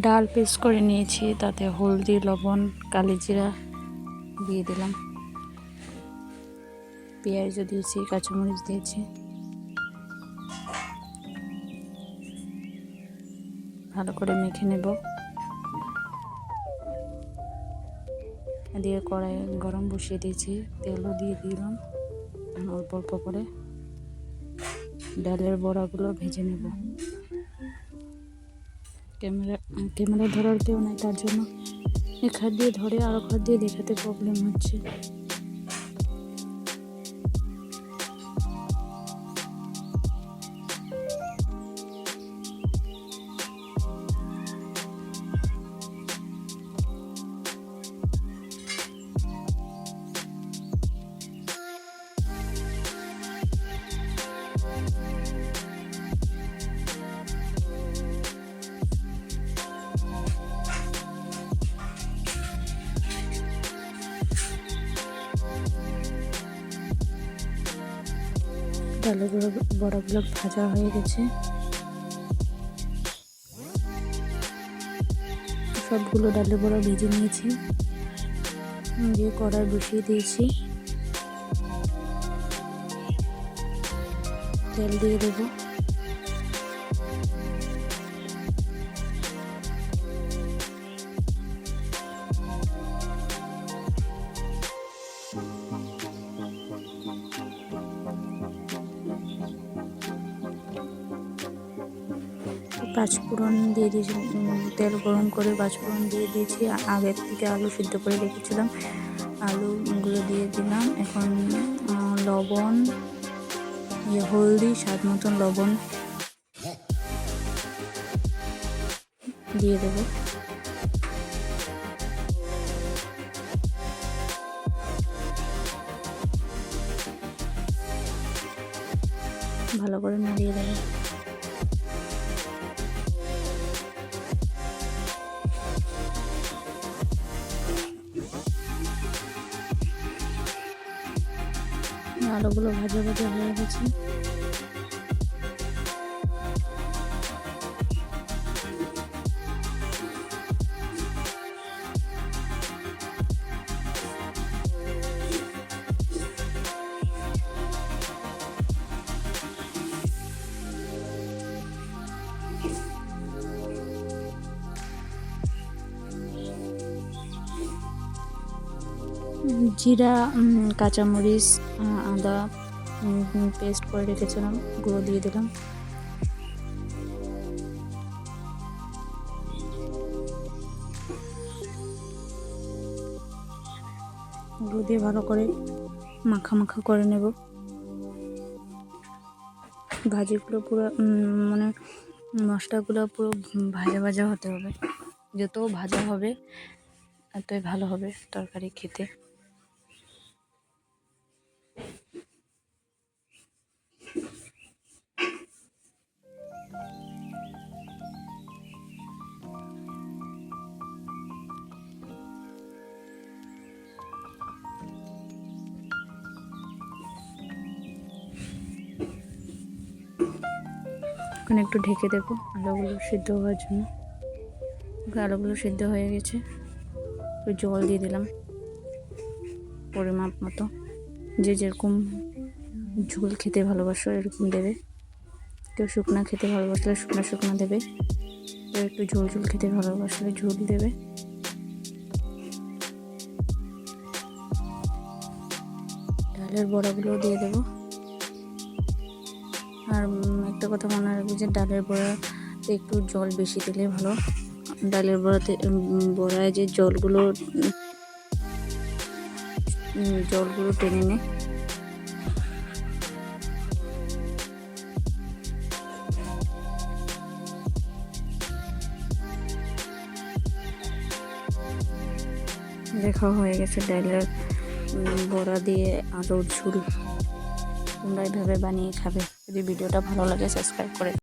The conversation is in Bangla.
ডাল পেস্ট করে নিয়েছি, তাতে হলদি, লবণ, কালি জিরা দিয়ে দিলাম, পেঁয়াজও দিয়েছি, কাঁচামরিচ দিয়েছি। ভালো করে মেখে নেব। দিয়ে কড়াই গরম বসিয়ে দিয়েছি, তেলও দিয়ে দিলাম অল্প অল্প করে। ডালের বড়াগুলো ভেজে নেব। ক্যামেরা ধরার কেউ নাই, তার জন্য এক হাত দিয়ে ধরে আর এক হাত দিয়ে দেখাতে প্রবলেম হচ্ছে। ডালের বড়াগুলো ভাজা হয়ে গেছে, সবগুলো ডালের বড়া ভেজে নিয়েছি। দিয়ে কড়াই বসিয়ে দিয়েছি, তেল দিয়ে দেবো। পাঁচফোড়ন দিয়ে দিয়েছি, তেল গরম করে পাঁচফোড়ন দিয়ে দিয়েছি। আগের থেকে আলু সিদ্ধ করে রেখেছিলাম, আলুগুলো দিয়ে দিলাম। এখন লবণ, হলদি, স্বাদ মতন লবণ দিয়ে দেবো। ভালো করে নাড়িয়ে দেবো। আলুগুলো ভাজা ভাজা হয়ে গেছে। জিরা, কাঁচামরিচ, আদা পেস্ট করে রেখেছিলাম, গুঁড়ো দিয়ে দিলাম। গুঁড়ো দিয়ে ভালো করে মাখা মাখা করে নেব। ভাজিগুলো পুরো মানে মশলাগুলো পুরো ভাজা ভাজা হতে হবে। যত ভাজা হবে এতই ভালো হবে তরকারি খেতে। এখন একটু ঢেকে দেবো আলুগুলো সিদ্ধ হওয়ার জন্য। আলুগুলো সিদ্ধ হয়ে গেছে, একটু জল দিয়ে দিলাম পরিমাপ মতো। যে যেরকম ঝোল খেতে ভালোবাসো এরকম দেবে। কেউ শুকনা খেতে ভালোবাসলে শুকনা শুকনা দেবে, কেউ একটু ঝোল ঝোল খেতে ভালোবাসলে ঝোল দেবে। ডালের বড়াগুলো দিয়ে দেবো। আর একটা কথা মনে রাখবে যে ডালের বড়াতে একটু জল বেশি দিলে ভালো। ডালের বড়ায় যে জলগুলো টেনে নেয়। দেখা হয়ে গেছে ডালের বড়া দিয়ে আলুর ঝোল। তোমরা এইভাবে বানিয়ে খাবে। যদি ভিডিওটা ভালো লাগে সাবস্ক্রাইব করে